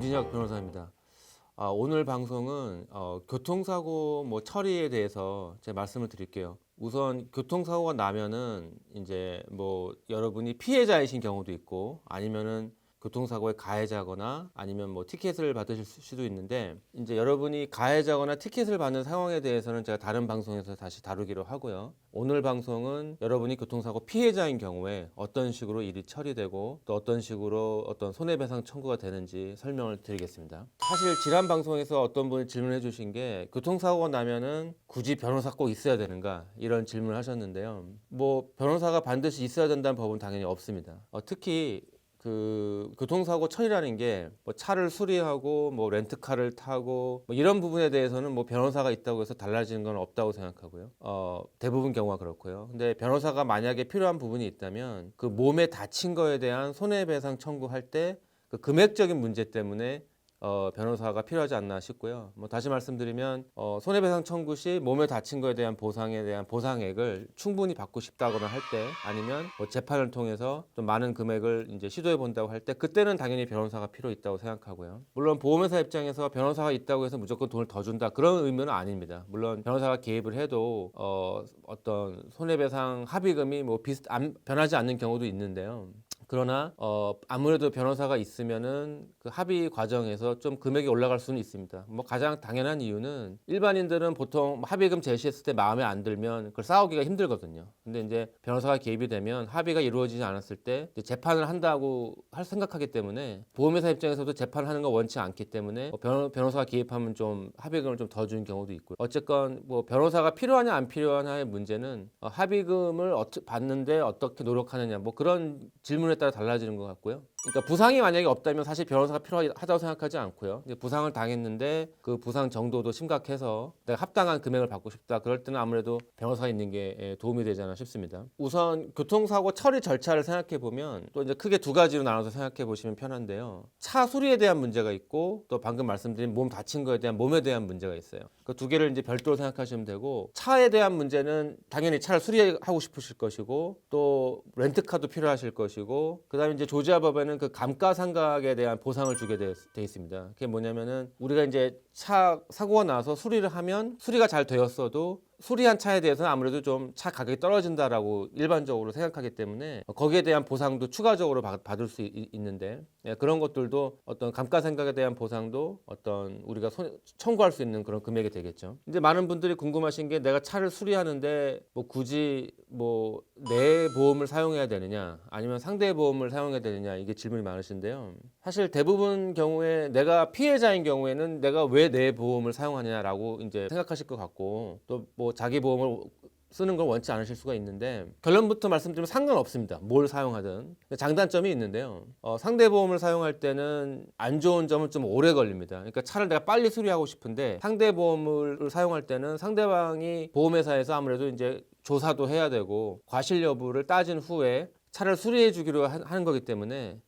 김진혁 변호사입니다. 오늘 방송은 교통사고 처리에 대해서 제가 말씀을 드릴게요. 우선 교통사고가 나면은 이제 여러분이 피해자이신 경우도 있고 아니면은 교통사고의 가해자거나 아니면 티켓을 받으실 수도 있는데, 이제 여러분이 가해자거나 티켓을 받는 상황에 대해서는 제가 다른 방송에서 다시 다루기로 하고요. 오늘 방송은 여러분이 교통사고 피해자인 경우에 어떤 식으로 일이 처리되고 또 어떤 식으로 어떤 손해배상 청구가 되는지 설명을 드리겠습니다. 사실 지난 방송에서 어떤 분이 질문해 주신 게, 교통사고가 나면은 굳이 변호사 꼭 있어야 되는가, 이런 질문을 하셨는데요. 변호사가 반드시 있어야 된다는 법은 당연히 없습니다. 특히 교통사고 처리라는 게 차를 수리하고 렌트카를 타고 이런 부분에 대해서는 변호사가 있다고 해서 달라지는 건 없다고 생각하고요. 대부분 경우가 그렇고요. 근데 변호사가 만약에 필요한 부분이 있다면 그 몸에 다친 거에 대한 손해배상 청구할 때 그 금액적인 문제 때문에 변호사가 필요하지 않나 싶고요. 다시 말씀드리면 손해배상 청구 시 몸에 다친 거에 대한 보상에 대한 보상액을 충분히 받고 싶다거나 할 때, 아니면 재판을 통해서 좀 많은 금액을 이제 시도해 본다고 할 때, 그때는 당연히 변호사가 필요 있다고 생각하고요. 물론 보험회사 입장에서 변호사가 있다고 해서 무조건 돈을 더 준다, 그런 의미는 아닙니다. 물론 변호사가 개입을 해도 어떤 손해배상 합의금이 변하지 않는 경우도 있는데요. 그러나 아무래도 변호사가 있으면은 그 합의 과정에서 좀 금액이 올라갈 수는 있습니다. 가장 당연한 이유는, 일반인들은 보통 합의금 제시했을 때 마음에 안 들면 그걸 싸우기가 힘들거든요. 근데 이제 변호사가 개입이 되면 합의가 이루어지지 않았을 때 재판을 한다고 생각하기 때문에, 보험회사 입장에서도 재판을 하는 거 원치 않기 때문에 변호사가 개입하면 좀 합의금을 좀 더 주는 경우도 있고요. 어쨌건 변호사가 필요하냐 안 필요하냐의 문제는 합의금을 받는데 어떻게 노력하느냐, 그런 질문에 따라 달라지는 것 같고요. 그러니까 부상이 만약에 없다면 사실 변호사가 필요하다고 생각하지 않고요. 부상을 당했는데 그 부상 정도도 심각해서 내가 합당한 금액을 받고 싶다, 그럴 때는 아무래도 변호사가 있는 게 도움이 되지 않나 싶습니다. 우선 교통사고 처리 절차를 생각해 보면 또 이제 크게 두 가지로 나눠서 생각해 보시면 편한데요. 차 수리에 대한 문제가 있고, 또 방금 말씀드린 몸 다친 거에 대한 몸에 대한 문제가 있어요. 그 두 개를 이제 별도로 생각하시면 되고, 차에 대한 문제는 당연히 차를 수리하고 싶으실 것이고, 또 렌트카도 필요하실 것이고, 그다음에 이제 조지아법에는 그 감가상각에 대한 보상을 주게 돼 있습니다. 그게 뭐냐면은, 우리가 이제 차 사고가 나서 수리를 하면 수리가 잘 되었어도 수리한 차에 대해서는 아무래도 좀 차 가격이 떨어진다라고 일반적으로 생각하기 때문에 거기에 대한 보상도 추가적으로 받을 수 있는데, 그런 것들도 어떤 감가상각에 대한 보상도 어떤 우리가 청구할 수 있는 그런 금액이 되겠죠. 이제 많은 분들이 궁금하신 게, 내가 차를 수리하는데 굳이 내 보험을 사용해야 되느냐 아니면 상대 보험을 사용해야 되느냐, 이게 질문이 많으신데요. 사실 대부분 경우에 내가 피해자인 경우에는 내가 왜 내 보험을 사용하냐라고 이제 생각하실 것 같고, 또 자기 보험을 쓰는 걸 원치 않으실 수가 있는데, 결론부터 말씀드리면 상관없습니다. 뭘 사용하든. 장단점이 있는데요. 상대 보험을 사용할 때는 안 좋은 점은 좀 오래 걸립니다. 그러니까 차를 내가 빨리 수리하고 싶은데 상대 보험을 사용할 때는 상대방이 보험회사에서 아무래도 이제 조사도 해야 되고 과실 여부를 따진 후에 차를 수리해 주기로 하는 거기 때문에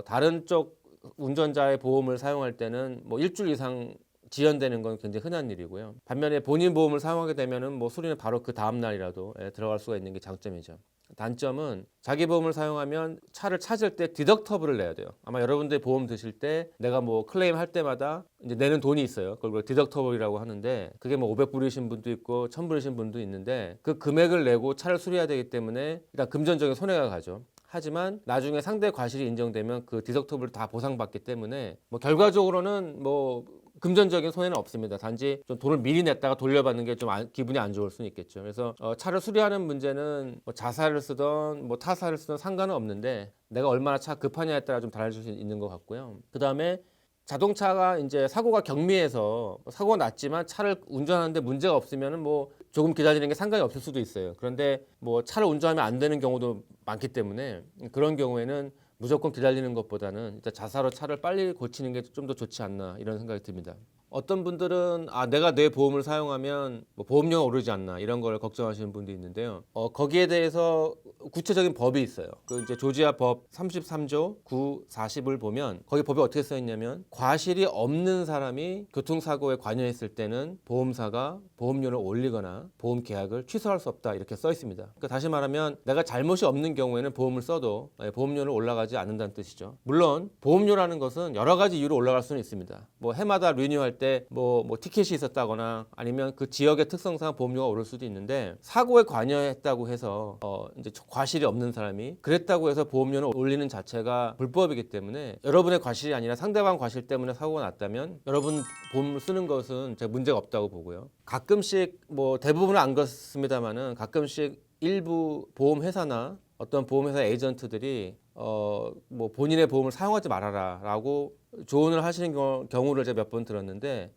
다른 쪽 운전자의 보험을 사용할 때는 일주일 이상 지연되는 건 굉장히 흔한 일이고요. 반면에 본인 보험을 사용하게 되면은 수리는 바로 그 다음 날이라도 들어갈 수가 있는 게 장점이죠. 단점은, 자기 보험을 사용하면 차를 찾을 때 디덕터블을 내야 돼요. 아마 여러분들 보험 드실 때 내가 클레임 할 때마다 이제 내는 돈이 있어요. 그걸 디덕터블이라고 하는데, 그게 500불이신 분도 있고 1000불이신 분도 있는데, 그 금액을 내고 차를 수리해야 되기 때문에 일단 금전적인 손해가 가죠. 하지만 나중에 상대 과실이 인정되면 그 디덕터블을 다 보상받기 때문에 결과적으로는 금전적인 손해는 없습니다. 단지 좀 돈을 미리 냈다가 돌려받는 게 좀 기분이 안 좋을 수는 있겠죠. 그래서 차를 수리하는 문제는 자사를 쓰던 타사를 쓰던 상관은 없는데, 내가 얼마나 차 급하냐에 따라 좀 달라질 수 있는 것 같고요. 그 다음에 자동차가 이제 사고가 경미해서 사고가 났지만 차를 운전하는데 문제가 없으면은 조금 기다리는 게 상관이 없을 수도 있어요. 그런데 차를 운전하면 안 되는 경우도 많기 때문에, 그런 경우에는 무조건 기다리는 것보다는 일단 자사로 차를 빨리 고치는 게 좀 더 좋지 않나, 이런 생각이 듭니다. 어떤 분들은 내가 내 보험을 사용하면 뭐 보험료가 오르지 않나 이런 걸 걱정하시는 분도 있는데요. 거기에 대해서 구체적인 법이 있어요. 그 이제 조지아 법 33조 9, 40을 보면 거기 법에 어떻게 써 있냐면 과실이 없는 사람이 교통사고에 관여했을 때는 보험사가 보험료를 올리거나 보험 계약을 취소할 수 없다 이렇게 써 있습니다. 그러니까 다시 말하면 내가 잘못이 없는 경우에는 보험을 써도 보험료는 올라가지 않는다는 뜻이죠. 물론 보험료라는 것은 여러 가지 이유로 올라갈 수는 있습니다. 뭐 해마다 리뉴할 때 뭐 티켓이 있었다거나 아니면 그 지역의 특성상 보험료가 오를 수도 있는데 사고에 관여했다고 해서 이제 과실이 없는 사람이 그랬다고 해서 보험료를 올리는 자체가 불법이기 때문에 여러분의 과실이 아니라 상대방 과실 때문에 사고가 났다면 여러분 보험을 쓰는 것은 제가 문제가 없다고 보고요. 가끔씩 뭐 대부분은 안 그렇습니다만은 가끔씩 일부 보험회사나 어떤 보험회사 에이전트들이 뭐 본인의 보험을 사용하지 말아라라고 조언을 하시는 경우를 제가 몇 번 들었는데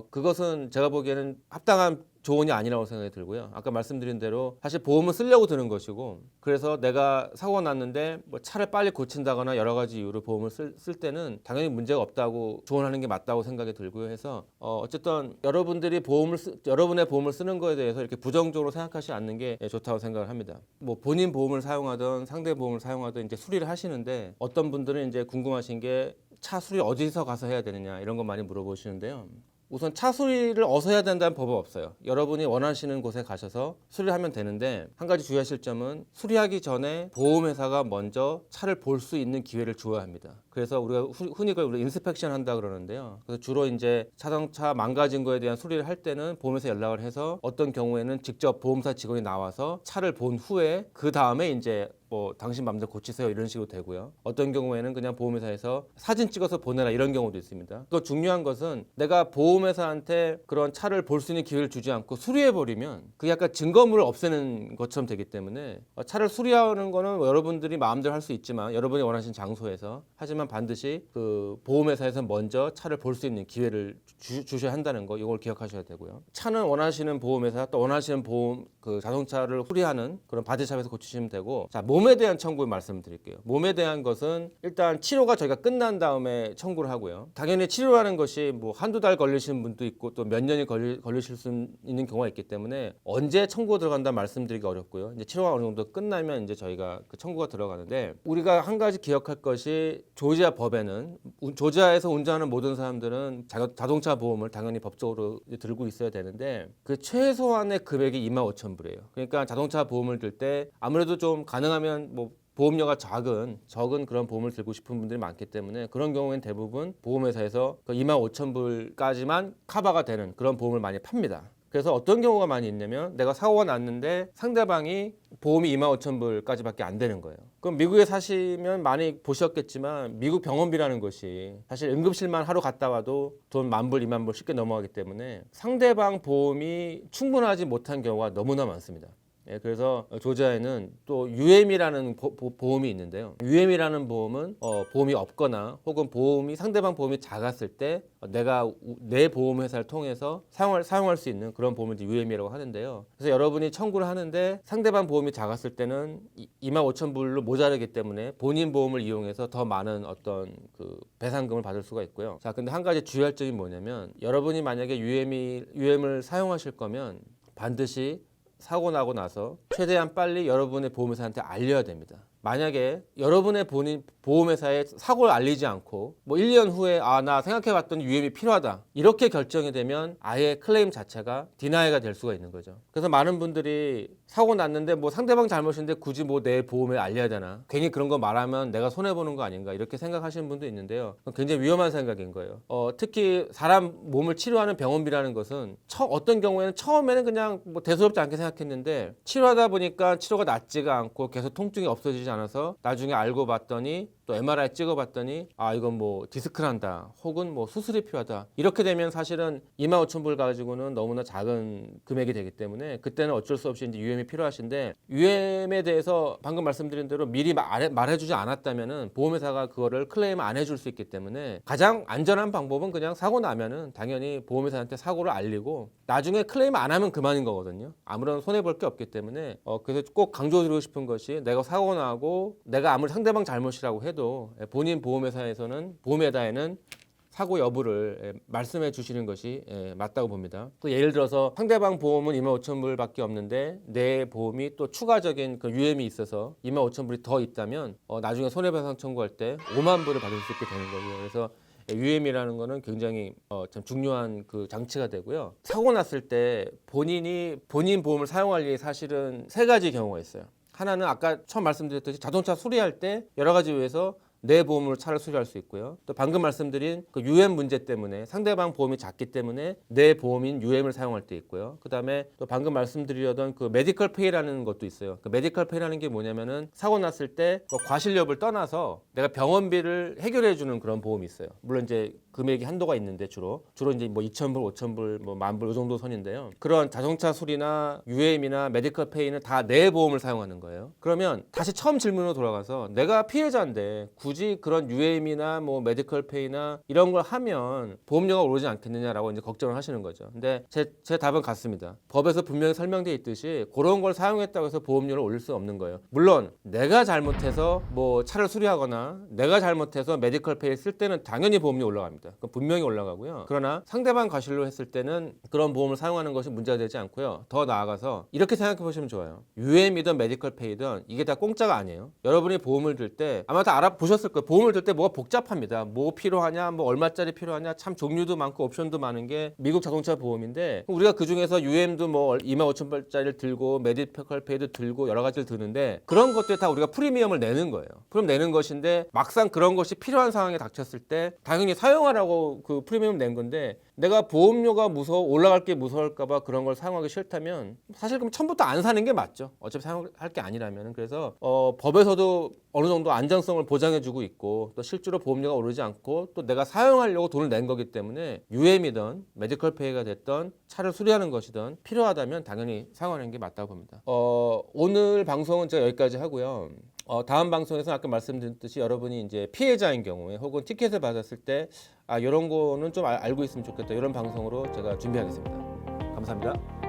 그것은 제가 보기에는 합당한 조언이 아니라고 생각이 들고요. 아까 말씀드린 대로 사실 보험을 쓰려고 드는 것이고 그래서 내가 사고가 났는데 뭐 차를 빨리 고친다거나 여러 가지 이유로 보험을 쓸 때는 당연히 문제가 없다고 조언하는 게 맞다고 생각이 들고요. 해서 어쨌든 여러분들이 여러분의 보험을 쓰는 거에 대해서 이렇게 부정적으로 생각하지 않는 게 좋다고 생각을 합니다. 뭐 본인 보험을 사용하든 상대 보험을 사용하든 이제 수리를 하시는데 어떤 분들은 이제 궁금하신 게 차 수리 어디서 가서 해야 되느냐 이런 거 많이 물어보시는데요. 우선 차 수리를 어디서 해야 된다는 법은 없어요. 여러분이 원하시는 곳에 가셔서 수리를 하면 되는데 한 가지 주의하실 점은 수리하기 전에 보험회사가 먼저 차를 볼 수 있는 기회를 주어야 합니다. 그래서 우리가 흔히 그걸 인스펙션 한다 그러는데요. 그래서 주로 이제 자동차 망가진 거에 대한 수리를 할 때는 보험회사 연락을 해서 어떤 경우에는 직접 보험사 직원이 나와서 차를 본 후에 그 다음에 이제 뭐 당신 맘대로 고치세요 이런 식으로 되고요. 어떤 경우에는 그냥 보험회사에서 사진 찍어서 보내라 이런 경우도 있습니다. 또 중요한 것은 내가 보험회사한테 그런 차를 볼 수 있는 기회를 주지 않고 수리해버리면 그게 약간 증거물을 없애는 것처럼 되기 때문에 차를 수리하는 거는 여러분들이 마음대로 할 수 있지만 여러분이 원하시는 장소에서 하지만 반드시 그 보험회사에서 먼저 차를 볼 수 있는 기회를 주셔야 한다는 거 이걸 기억하셔야 되고요. 차는 원하시는 보험회사 또 원하시는 보험 그 자동차를 수리하는 그런 바디샵에서 고치시면 되고 자 몸에 대한 청구 말씀드릴게요. 몸에 대한 것은 일단 치료가 저희가 끝난 다음에 청구를 하고요. 당연히 치료하는 것이 뭐 한두 달 걸리시는 분도 있고 또 몇 년이 걸리실 수 있는 경우가 있기 때문에 언제 청구 들어간다 말씀드리기 어렵고요. 이제 치료가 어느 정도 끝나면 이제 저희가 그 청구가 들어가는데 우리가 한 가지 기억할 것이 조지아 법에는 조지아에서 운전하는 모든 사람들은 자동차 보험을 당연히 법적으로 들고 있어야 되는데 그 최소한의 금액이 25,000불이에요. 그러니까 자동차 보험을 들 때 아무래도 좀 가능하면 뭐 보험료가 적은 그런 보험을 들고 싶은 분들이 많기 때문에 그런 경우에는 대부분 보험회사에서 그 25,000불까지만 커버가 되는 그런 보험을 많이 팝니다. 그래서 어떤 경우가 많이 있냐면 내가 사고가 났는데 상대방이 보험이 25,000불까지밖에 안 되는 거예요. 그럼 미국에 사시면 많이 보셨겠지만 미국 병원비라는 것이 사실 응급실만 하루 갔다 와도 돈 10,000불, 20,000불 쉽게 넘어가기 때문에 상대방 보험이 충분하지 못한 경우가 너무나 많습니다. 그래서 조지아에는 또 UM이라는 보험이 있는데요. UM이라는 보험은 보험이 없거나 혹은 상대방 보험이 작았을 때 내가 내 보험회사를 통해서 사용할 수 있는 그런 보험을 이제 UM이라고 하는데요. 그래서 여러분이 청구를 하는데 상대방 보험이 작았을 때는 25,000불로 모자르기 때문에 본인 보험을 이용해서 더 많은 어떤 그 배상금을 받을 수가 있고요. 자, 근데 한 가지 주의할 점이 뭐냐면 여러분이 만약에 UM을 사용하실 거면 반드시 사고 나고 나서 최대한 빨리 여러분의 보험회사한테 알려야 됩니다. 만약에 여러분의 보험회사에 사고를 알리지 않고 뭐 1년 후에 나 생각해봤더니 UM이 필요하다 이렇게 결정이 되면 아예 클레임 자체가 디나이가 될 수가 있는 거죠. 그래서 많은 분들이 사고 났는데 뭐 상대방 잘못인데 굳이 뭐 내 보험에 알려야 되나 괜히 그런 거 말하면 내가 손해보는 거 아닌가 이렇게 생각하시는 분도 있는데요. 굉장히 위험한 생각인 거예요. 특히 사람 몸을 치료하는 병원비라는 것은 어떤 경우에는 처음에는 그냥 뭐 대수롭지 않게 생각했는데 치료하다 보니까 치료가 낫지가 않고 계속 통증이 없어지지 않아서 나중에 알고 봤더니 또 MRI 찍어봤더니 이건 뭐 디스크란다 혹은 뭐 수술이 필요하다 이렇게 되면 사실은 25,000불 가지고는 너무나 작은 금액이 되기 때문에 그때는 어쩔 수 없이 이제 UM이 필요하신데 UM에 대해서 방금 말씀드린 대로 미리 말해주지 않았다면은 보험회사가 그거를 클레임 안 해줄 수 있기 때문에 가장 안전한 방법은 그냥 사고 나면은 당연히 보험회사한테 사고를 알리고 나중에 클레임 안 하면 그만인 거거든요. 아무런 손해 볼 게 없기 때문에 그래서 꼭 강조드리고 싶은 것이 내가 사고 나고 내가 아무리 상대방 잘못이라고 해도 본인 보험회사에는 사고 여부를 말씀해 주시는 것이 맞다고 봅니다. 또 예를 들어서 상대방 보험은 25,000불밖에 없는데 내 보험이 또 추가적인 그 유엠이 있어서 25,000불이 더 있다면 나중에 손해배상 청구할 때 5만 불을 받을 수 있게 되는 거고요. 그래서 UM이라는 거는 굉장히 참 중요한 그 장치가 되고요. 사고 났을 때 본인 보험을 사용할 일이 사실은 세 가지 경우가 있어요. 하나는 아까 처음 말씀드렸듯이 자동차 수리할 때 여러 가지 이유에서 내 보험으로 차를 수리할 수 있고요. 또 방금 말씀드린 그 UM 문제 때문에 상대방 보험이 작기 때문에 내 보험인 UM을 사용할 때 있고요. 그다음에 또 방금 말씀드리려던 그 메디컬 페이라는 것도 있어요. 그 메디컬 페이라는 게 뭐냐면은 사고 났을 때 뭐 과실 여부를 떠나서 내가 병원비를 해결해 주는 그런 보험이 있어요. 물론 이제 금액이 한도가 있는데 주로 이제 뭐 2,000불, 5,000불, 뭐 10,000불 이 정도 선인데요. 그런 자동차 수리나 UM이나 메디컬 페이는 다 내 보험을 사용하는 거예요. 그러면 다시 처음 질문으로 돌아가서 내가 피해자인데 굳이 그런 UM이나 뭐 메디컬 페이나 이런 걸 하면 보험료가 오르지 않겠느냐라고 이제 걱정을 하시는 거죠. 근데 제 답은 같습니다. 법에서 분명히 설명되어 있듯이 그런 걸 사용했다고 해서 보험료를 올릴 수 없는 거예요. 물론 내가 잘못해서 뭐 차를 수리하거나 내가 잘못해서 메디컬 페이 쓸 때는 당연히 보험료 올라갑니다. 분명히 올라가고요. 그러나 상대방 과실로 했을 때는 그런 보험을 사용하는 것이 문제가 되지 않고요. 더 나아가서 이렇게 생각해 보시면 좋아요. UM이든 메디컬 페이든 이게 다 공짜가 아니에요. 여러분이 보험을 들 때 아마 다 알아보셨을 거예요. 보험을 들 때 뭐가 복잡합니다. 뭐 필요하냐, 뭐 얼마짜리 필요하냐, 참 종류도 많고 옵션도 많은 게 미국 자동차 보험인데 우리가 그 중에서 UM도 뭐 25,000불짜리를 들고 메디컬 페이도 들고 여러 가지를 드는데 그런 것들 다 우리가 프리미엄을 내는 거예요. 그럼 내는 것인데 막상 그런 것이 필요한 상황에 닥쳤을 때 당연히 사용하라고 그 프리미엄 낸 건데 내가 보험료가 올라갈 게 무서울까봐 그런 걸 사용하기 싫다면 사실 그럼 처음부터 안 사는 게 맞죠. 어차피 사용할 게 아니라면. 그래서 법에서도 어느 정도 안정성을 보장해주고 있고 또 실제로 보험료가 오르지 않고 또 내가 사용하려고 돈을 낸 거기 때문에 UM이든 메디컬 페이가 됐던 차를 수리하는 것이든 필요하다면 당연히 사용하는 게 맞다고 봅니다. 오늘 방송은 제가 여기까지 하고요. 다음 방송에서 아까 말씀드렸듯이 여러분이 이제 피해자인 경우에 혹은 티켓을 받았을 때 이런 거는 좀 알고 있으면 좋겠다 이런 방송으로 제가 준비하겠습니다. 감사합니다.